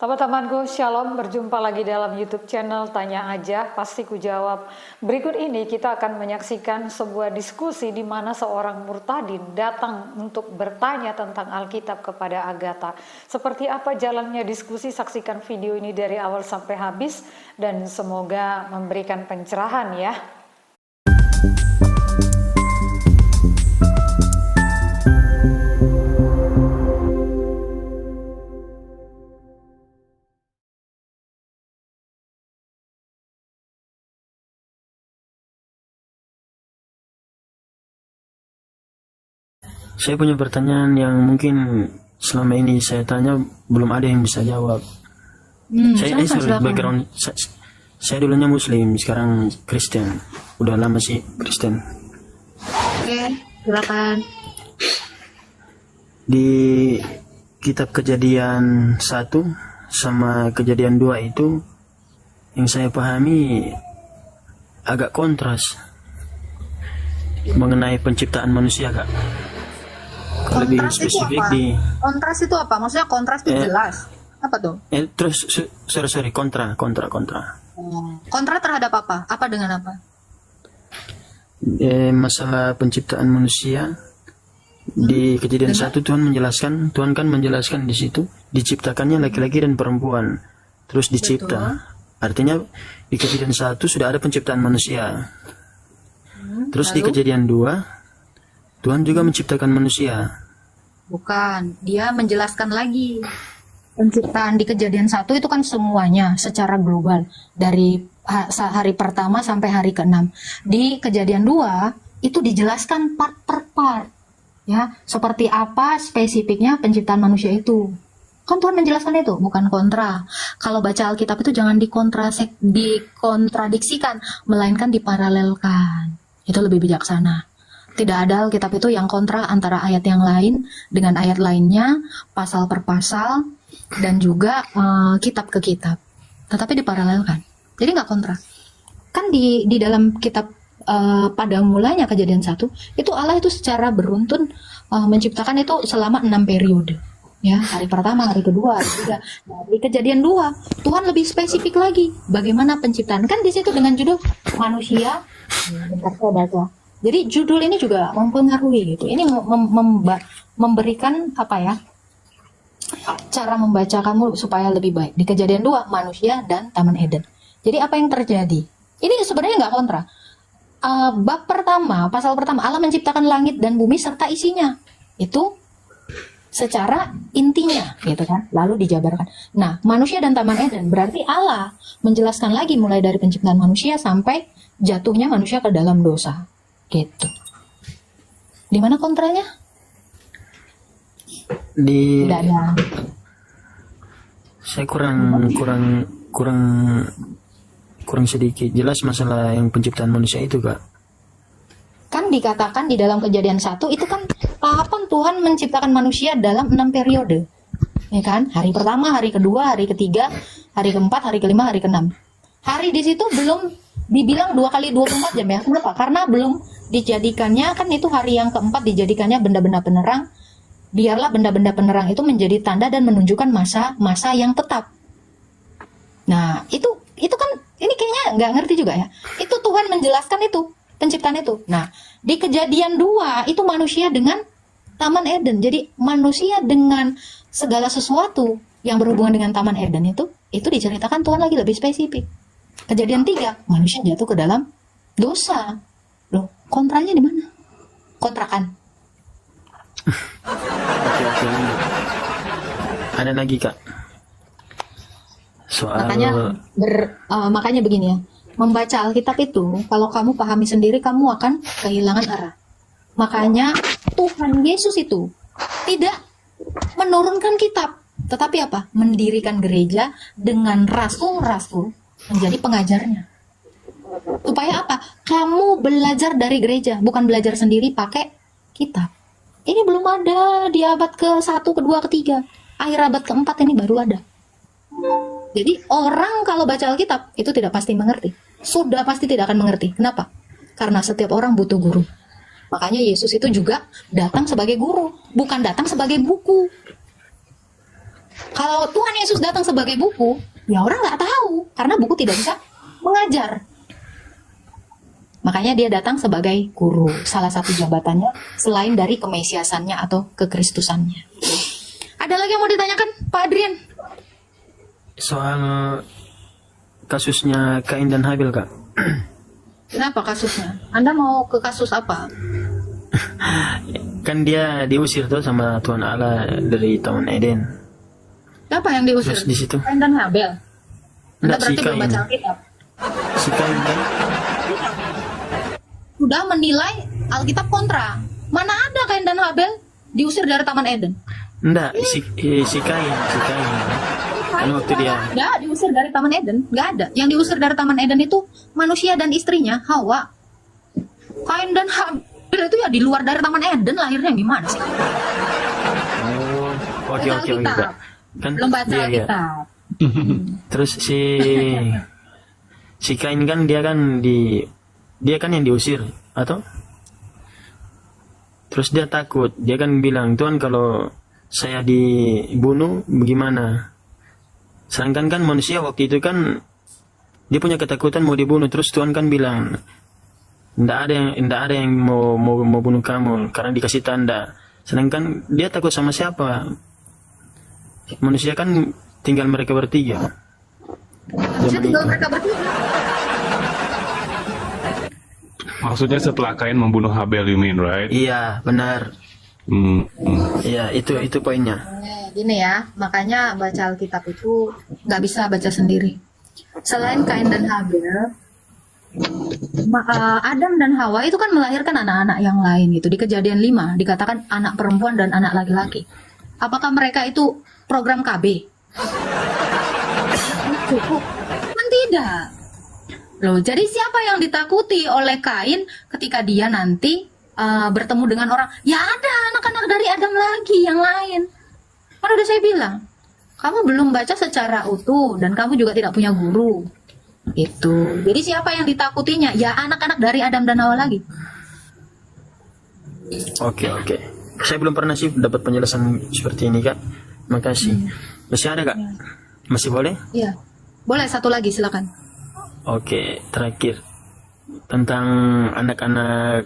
Teman-temanku, Shalom, berjumpa lagi dalam YouTube channel Tanya Aja, Pasti Ku Jawab. Berikut ini kita akan menyaksikan sebuah diskusi di mana seorang murtadin datang untuk bertanya tentang Alkitab kepada Agatha. Seperti apa jalannya diskusi? Saksikan video ini dari awal sampai habis dan semoga memberikan pencerahan ya. Saya punya pertanyaan yang mungkin selama ini saya tanya belum ada yang bisa jawab. Saya background saya dulunya Muslim, sekarang Kristen. Udah lama sih Kristen. Oke, silakan. Di kitab Kejadian 1 sama Kejadian 2 itu yang saya pahami agak kontras mengenai penciptaan manusia, Kak. Lebih spesifik di kontras itu apa? Maksudnya kontras itu jelas. Apa tuh? Terus sorry kontra. Kontra terhadap apa? Apa dengan apa? Masalah penciptaan manusia di Kejadian 1 Tuhan kan menjelaskan di situ diciptakannya laki-laki dan perempuan. Terus dicipta. Betul. Artinya di Kejadian 1 sudah ada penciptaan manusia. Terus lalu? Di Kejadian 2 Tuhan juga menciptakan manusia. Bukan, dia menjelaskan lagi. Penciptaan di Kejadian 1 itu kan semuanya secara global. Dari hari pertama sampai hari ke-6. Di Kejadian 2 itu dijelaskan part per part. Ya, seperti apa spesifiknya penciptaan manusia itu. Kan Tuhan menjelaskan itu, bukan kontra. Kalau baca Alkitab itu jangan dikontradiksikan, melainkan diparalelkan. Itu lebih bijaksana. Tidak ada Alkitab itu yang kontra antara ayat yang lain dengan ayat lainnya, pasal per pasal, dan juga kitab ke kitab. Tetapi diparalelkan. Jadi nggak kontra. Kan di dalam kitab pada mulanya Kejadian 1, itu Allah itu secara beruntun menciptakan itu selama 6 periode. Ya, hari pertama, hari kedua, hari ketiga. Nah, di Kejadian 2, Tuhan lebih spesifik lagi bagaimana penciptaan. Kan di situ dengan judul manusia. Jadi judul ini juga mempengaruhi gitu. Ini memberikan apa ya? Cara membaca kamu supaya lebih baik. Di Kejadian 2 manusia dan Taman Eden. Jadi apa yang terjadi? Ini sebenarnya nggak kontra. Bab pertama, pasal pertama, Allah menciptakan langit dan bumi serta isinya. Itu secara intinya gitu kan. Lalu dijabarkan. Nah, manusia dan Taman Eden berarti Allah menjelaskan lagi mulai dari penciptaan manusia sampai jatuhnya manusia ke dalam dosa. Gitu. Di mana kontranya? Tidak ada. Saya kurang sedikit jelas masalah yang penciptaan manusia itu, Kak. Kan dikatakan di dalam Kejadian 1 itu kan tahapan Tuhan menciptakan manusia dalam 6 periode. Ya kan? Hari pertama, hari kedua, hari ketiga, hari keempat, hari kelima, hari keenam. Hari di situ belum dibilang 2 kali 24 jam ya. Kenapa? Karena belum dijadikannya, kan itu hari yang keempat dijadikannya benda-benda penerang. Biarlah benda-benda penerang itu menjadi tanda dan menunjukkan masa yang tetap. Nah, itu kan ini kayaknya nggak ngerti juga ya. Itu Tuhan menjelaskan itu, penciptaan itu. Nah, di Kejadian 2 itu manusia dengan Taman Eden. Jadi manusia dengan segala sesuatu yang berhubungan dengan Taman Eden itu diceritakan Tuhan lagi lebih spesifik. Kejadian 3, manusia jatuh ke dalam dosa. Loh, kontranya di mana? Kontrakan. Oke. Ada lagi, Kak. Soal makanya begini ya. Membaca Alkitab itu, kalau kamu pahami sendiri, kamu akan kehilangan arah. Makanya Tuhan Yesus itu tidak menurunkan kitab, tetapi apa? Mendirikan gereja dengan rasul-rasul menjadi pengajarnya. Supaya apa? Kamu belajar dari gereja, bukan belajar sendiri pakai kitab. Ini belum ada di abad ke-1, ke-2, ke-3. Akhir abad ke-4 ini baru ada. Jadi orang kalau baca Alkitab itu tidak pasti mengerti. Sudah pasti tidak akan mengerti. Kenapa? Karena setiap orang butuh guru. Makanya Yesus itu juga datang sebagai guru, bukan datang sebagai buku. Kalau Tuhan Yesus datang sebagai buku, ya orang nggak tahu karena buku tidak bisa mengajar. Makanya dia datang sebagai guru, salah satu jabatannya selain dari kemesiasannya atau kekristusannya. Ada lagi yang mau ditanyakan, Pak Adrian? Soal kasusnya Kain dan Habil, Kak. Kenapa kasusnya? Anda mau ke kasus apa? Kan dia diusir tuh sama Tuhan Allah dari Taman Eden. Siapa yang diusir? Terus di situ. Kain dan Habel. Anda Enggak, berarti si belum Kain. baca Alkitab. Si Kain kan? Sudah menilai Alkitab kontra. Mana ada Kain dan Habel diusir dari Taman Eden? Enggak, si Kain. Kan waktu dia Nggak diusir dari Taman Eden, nggak ada. Yang diusir dari Taman Eden itu manusia dan istrinya, Hawa. Kain dan Habel itu ya di luar dari Taman Eden, lahirnya gimana sih? oke Kak. Kan Belum baca iya. Alkitab. Terus si Kain kan dia kan yang diusir atau? Terus dia takut, dia kan bilang, Tuhan kalau saya dibunuh bagaimana? Sedangkan kan manusia waktu itu kan dia punya ketakutan mau dibunuh, terus Tuhan kan bilang, tidak ada yang mau bunuh kamu karena dikasih tanda. Sedangkan dia takut sama siapa? Manusia kan tinggal mereka bertiga. Manusia tinggal mereka bertiga. Maksudnya setelah Kain membunuh Habel, you mean, right? Iya, benar. Iya, itu poinnya. Gini ya, makanya baca Alkitab itu nggak bisa baca sendiri. Selain Kain dan Habel, Adam dan Hawa itu kan melahirkan anak-anak yang lain gitu. Di Kejadian 5 dikatakan anak perempuan dan anak laki-laki. Apakah mereka itu program KB? Cukup. Kan tidak. Loh, jadi siapa yang ditakuti oleh Kain ketika dia nanti bertemu dengan orang? Ya ada anak-anak dari Adam lagi yang lain. Kan udah saya bilang, kamu belum baca secara utuh dan kamu juga tidak punya guru. Itu. Jadi siapa yang ditakutinya? Ya anak-anak dari Adam dan Hawa lagi. Oke. Saya belum pernah sih dapat penjelasan seperti ini, Kak. Makasih. Masih ada, Kak? Masih boleh? Iya. Boleh satu lagi silakan. Oke, terakhir. Tentang anak-anak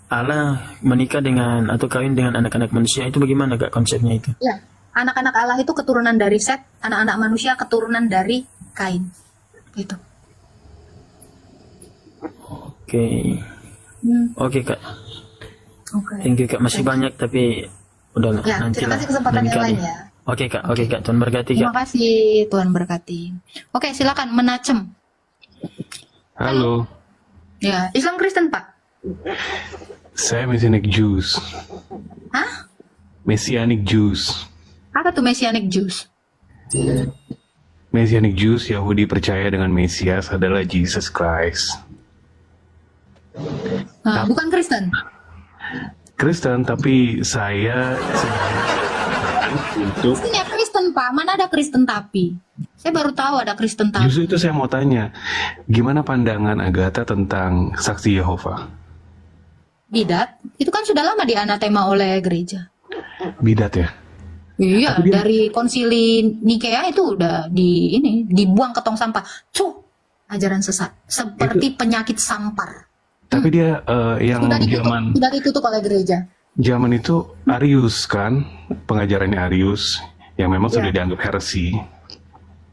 Allah menikah dengan atau kawin dengan anak-anak manusia, itu bagaimana, Kak, konsepnya itu? Ya, anak-anak Allah itu keturunan dari Set, anak-anak manusia keturunan dari Kain. Gitu. Oke. Oke, Kak. Oke. Thank you, Kak. Masih banyak tapi udah Ya, nanti terima lah. kasih kesempatan lain yang kali. lain ya. Oke, Kak. Tuhan berkati, Kak. Terima kasih, Tuhan berkati. Oke, silakan Menacem. Halo, Ya, Islam Kristen, Pak. saya Messianic Jews. Hah? Messianic Jews. Apa tuh Messianic Jews? Messianic Jews, Yahudi percaya dengan Mesias adalah Jesus Christ. Nah, bukan Kristen. Kristen, tapi saya untuk Pastinya Kristen, Pak. Mana ada Kristen tapi? Saya baru tahu ada Kristen tapi. justru itu saya mau tanya, gimana pandangan Agatha tentang saksi Yehova? Bidat, itu kan sudah lama dianatema oleh gereja. Bidat ya? Iya, Tapi dia- dari konsili Nikea itu udah dibuang ke tong sampah. Ajaran sesat, seperti penyakit sampar. Tapi dia yang Sudah ditutup oleh gereja. zaman itu Arius kan, pengajarannya Arius yang memang Ya. sudah dianggap heresi.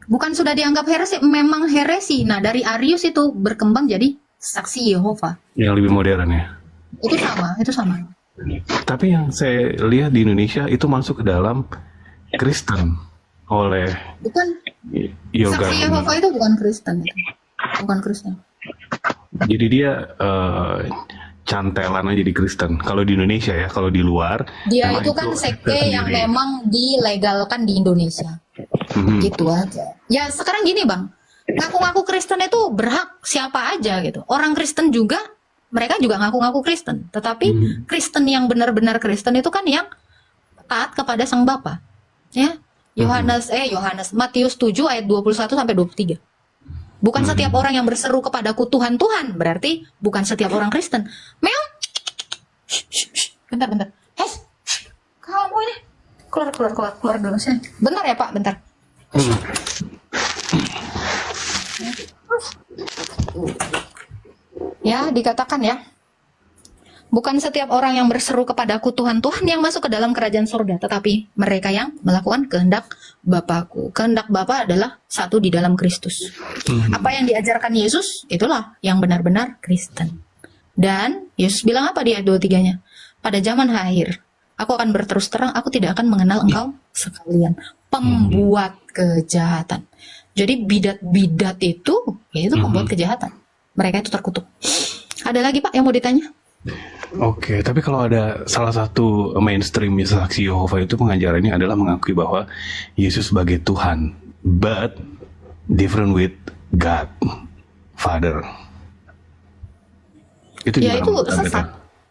Bukan sudah dianggap heresi, memang heresi. Nah, dari Arius itu berkembang jadi saksi Yehova. Yang lebih modern ya. Itu sama. Tapi yang saya lihat di Indonesia itu masuk ke dalam Kristen oleh Bukan Yoga. saksi Yehova itu bukan Kristen itu. Bukan Kristen. Jadi dia cantelan aja di Kristen. Kalau di Indonesia ya, kalau di luar Dia memang itu kan sekte tersendiri. yang memang dilegalkan di Indonesia. Mhm. Gitu aja. Ya sekarang gini Bang, ngaku-ngaku Kristen itu berhak siapa aja gitu. Orang Kristen juga, mereka juga ngaku-ngaku Kristen. Tetapi Kristen yang benar-benar Kristen itu kan yang taat kepada Sang Bapa. Ya. Yohanes Matius 7 ayat 21 sampai 23. Bukan setiap orang yang berseru kepadaku Tuhan Tuhan, berarti bukan setiap orang Kristen. Meong. Bentar. Kamu ini Keluar dulu saya. Bentar ya Pak, bentar. Ya, dikatakan ya. Bukan setiap orang yang berseru kepadaku Tuhan, Tuhan yang masuk ke dalam kerajaan surga, tetapi mereka yang melakukan kehendak Bapakku. Kehendak Bapa adalah satu di dalam Kristus. Apa yang diajarkan Yesus, itulah yang benar-benar Kristen. Dan Yesus bilang apa di ayat 23-nya? Pada zaman akhir, aku akan berterus terang, aku tidak akan mengenal engkau sekalian. Pembuat kejahatan. Jadi bidat-bidat itu, ya itu pembuat kejahatan. Mereka itu terkutuk. Ada lagi Pak yang mau ditanya? Oke, tapi kalau ada salah satu mainstream saksi Yehova itu pengajarannya adalah mengakui bahwa Yesus sebagai Tuhan, but different with God, Father. Itu Ya gimana itu menurut Anda? sesat.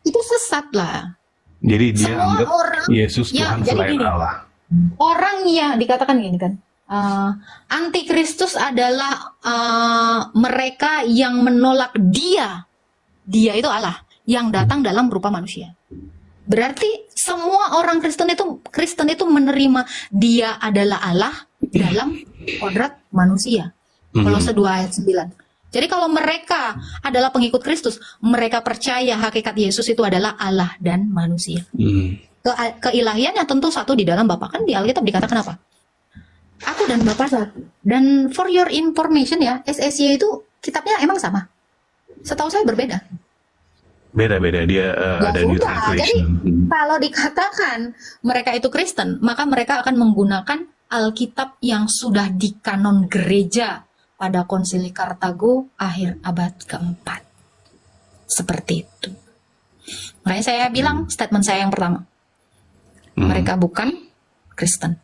Itu sesat lah. Jadi dia Semua anggap orang- Yesus Ya, Tuhan jadi selain gini. Allah. Orang yang dikatakan gini kan, antikristus adalah mereka yang menolak dia itu Allah yang datang dalam berupa manusia. Berarti semua orang Kristen itu menerima dia adalah Allah dalam kodrat manusia. Kolose 2 ayat 9. Jadi kalau mereka adalah pengikut Kristus, mereka percaya hakikat Yesus itu adalah Allah dan manusia. Keilahian yang tentu satu di dalam Bapa. Kan di Alkitab dikatakan apa? Aku dan Bapa satu. Dan for your information ya, SSY itu kitabnya emang sama. Setahu saya berbeda. Beda-beda dia Ya ada new sudah, jadi translation. kalau dikatakan mereka itu Kristen, maka mereka akan menggunakan Alkitab yang sudah di kanon gereja pada Konsili Kartago akhir abad keempat. Seperti itu. Makanya saya bilang statement saya yang pertama. Mereka bukan Kristen.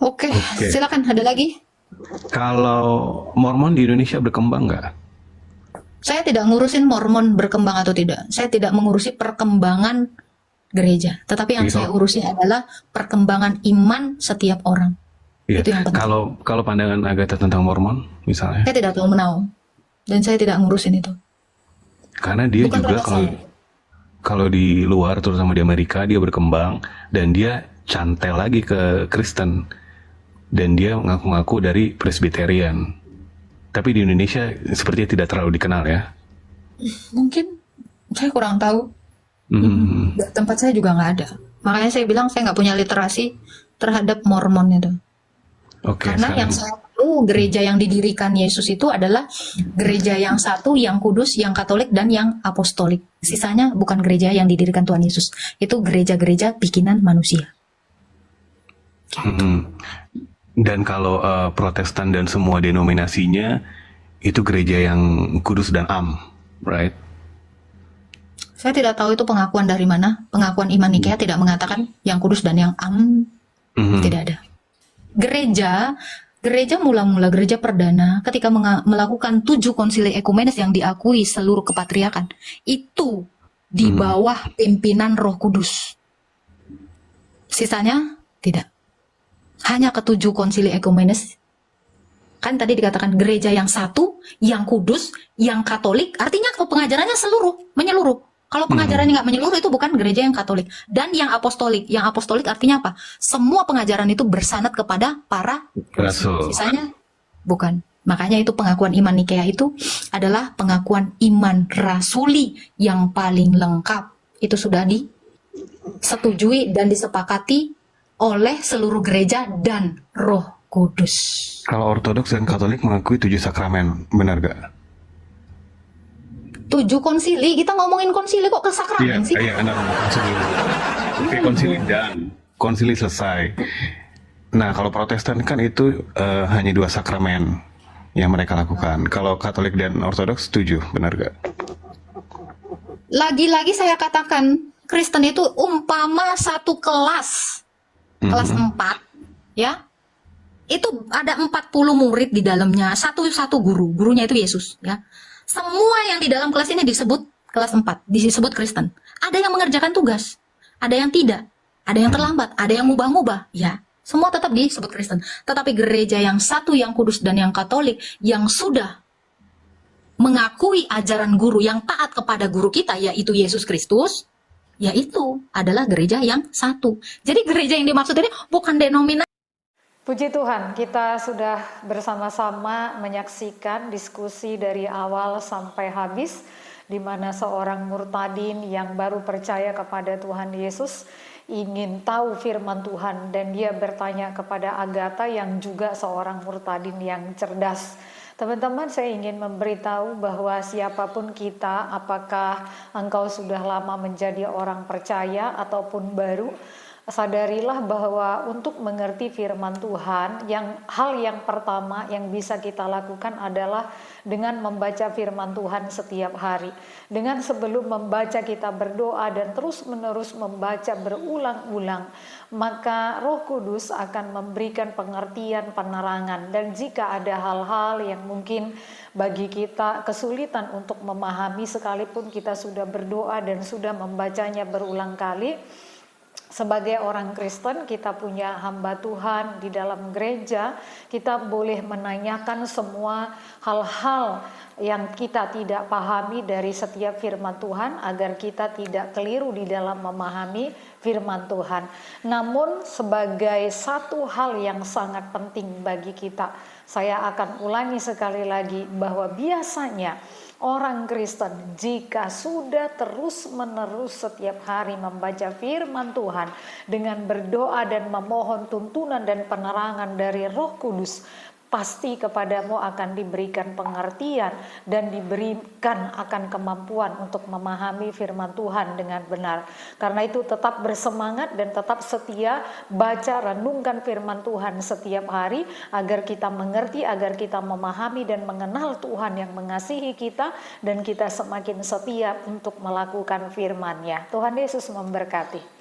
Oke, Oke. silakan ada lagi. Kalau Mormon di Indonesia berkembang nggak? Saya tidak ngurusin Mormon berkembang atau tidak. Saya tidak mengurusi perkembangan gereja. Tetapi yang Gitu. saya urusi adalah perkembangan iman setiap orang. Iya. Itu yang penting. Kalau pandangan Agatha tentang Mormon misalnya, Saya tidak tahu menau. Dan saya tidak ngurusin itu. karena dia Bukan juga ranah kalau saya. kalau di luar terutama di Amerika dia berkembang dan dia cantel lagi ke Kristen dan dia ngaku-ngaku dari Presbyterian. Tapi di Indonesia sepertinya tidak terlalu dikenal ya. Mungkin saya kurang tahu. Hmm. Di tempat saya juga nggak ada. Makanya saya bilang saya nggak punya literasi terhadap Mormon itu. Oke. Karena yang sekarang- saya tahu gereja yang didirikan Yesus itu adalah gereja yang satu, yang kudus, yang katolik, dan yang apostolik. Sisanya bukan gereja yang didirikan Tuhan Yesus. Itu gereja-gereja bikinan manusia. Mhm. Dan kalau Protestan dan semua denominasinya itu gereja yang kudus dan am, right? Saya tidak tahu itu pengakuan dari mana. Pengakuan iman Nikea tidak mengatakan yang kudus dan yang am. Mhm. Tidak ada. Gereja mula-mula gereja perdana ketika melakukan 7 konsili ekumenes yang diakui seluruh kepatriakan itu di bawah pimpinan Roh Kudus. Sisanya tidak. Hanya ke-7 konsili ekumenes. Kan tadi dikatakan gereja yang satu, yang kudus, yang katolik, artinya pengajarannya menyeluruh. Kalau pengajarannya nggak menyeluruh itu bukan gereja yang katolik. Dan yang apostolik. Yang apostolik artinya apa? Semua pengajaran itu bersanad kepada para Rasul. sisanya bukan. Makanya itu pengakuan iman Nikea itu adalah pengakuan iman rasuli yang paling lengkap. Itu sudah disetujui dan disepakati oleh seluruh gereja dan Roh Kudus. Kalau Ortodoks dan Katolik mengakui 7 sakramen, benar gak? 7 konsili, kita ngomongin konsili kok ke sakramen sih? Iya, Anda ngomong konsili. Oke, konsili dan konsili selesai. Nah, kalau Protestan kan itu hanya 2 sakramen yang mereka lakukan. Kalau Katolik dan Ortodoks setuju, benar gak? Lagi-lagi saya katakan, Kristen itu umpama satu kelas 4, ya. Itu ada 40 murid di dalamnya, satu gurunya itu Yesus, ya. Semua yang di dalam kelas ini disebut kelas 4, disebut Kristen. Ada yang mengerjakan tugas, ada yang tidak, ada yang terlambat, ada yang ngubah-ngubah, ya. Semua tetap disebut Kristen. Tetapi gereja yang satu, yang kudus dan yang katolik, yang sudah mengakui ajaran guru, yang taat kepada guru kita, yaitu Yesus Kristus, yaitu adalah gereja yang satu. Jadi gereja yang dimaksud ini bukan denominasi. Puji Tuhan, kita sudah bersama-sama menyaksikan diskusi dari awal sampai habis, di mana seorang murtadin yang baru percaya kepada Tuhan Yesus ingin tahu firman Tuhan, dan dia bertanya kepada Agatha yang juga seorang murtadin yang cerdas. Teman-teman, saya ingin memberitahu bahwa siapapun kita, apakah engkau sudah lama menjadi orang percaya ataupun baru, sadarilah bahwa untuk mengerti firman Tuhan, hal yang pertama yang bisa kita lakukan adalah dengan membaca firman Tuhan setiap hari. Dengan sebelum membaca kita berdoa dan terus-menerus membaca berulang-ulang, maka Roh Kudus akan memberikan pengertian, penerangan. Dan jika ada hal-hal yang mungkin bagi kita kesulitan untuk memahami sekalipun kita sudah berdoa dan sudah membacanya berulang kali, sebagai orang Kristen, kita punya hamba Tuhan di dalam gereja, kita boleh menanyakan semua hal-hal yang kita tidak pahami dari setiap firman Tuhan, agar kita tidak keliru di dalam memahami firman Tuhan. Namun sebagai satu hal yang sangat penting bagi kita, saya akan ulangi sekali lagi bahwa biasanya orang Kristen jika sudah terus-menerus setiap hari membaca firman Tuhan dengan berdoa dan memohon tuntunan dan penerangan dari Roh Kudus, pasti kepadamu akan diberikan pengertian dan diberikan akan kemampuan untuk memahami firman Tuhan dengan benar. Karena itu tetap bersemangat dan tetap setia baca, renungkan firman Tuhan setiap hari, agar kita mengerti, agar kita memahami dan mengenal Tuhan yang mengasihi kita, dan kita semakin setia untuk melakukan firman-Nya. Tuhan Yesus memberkati.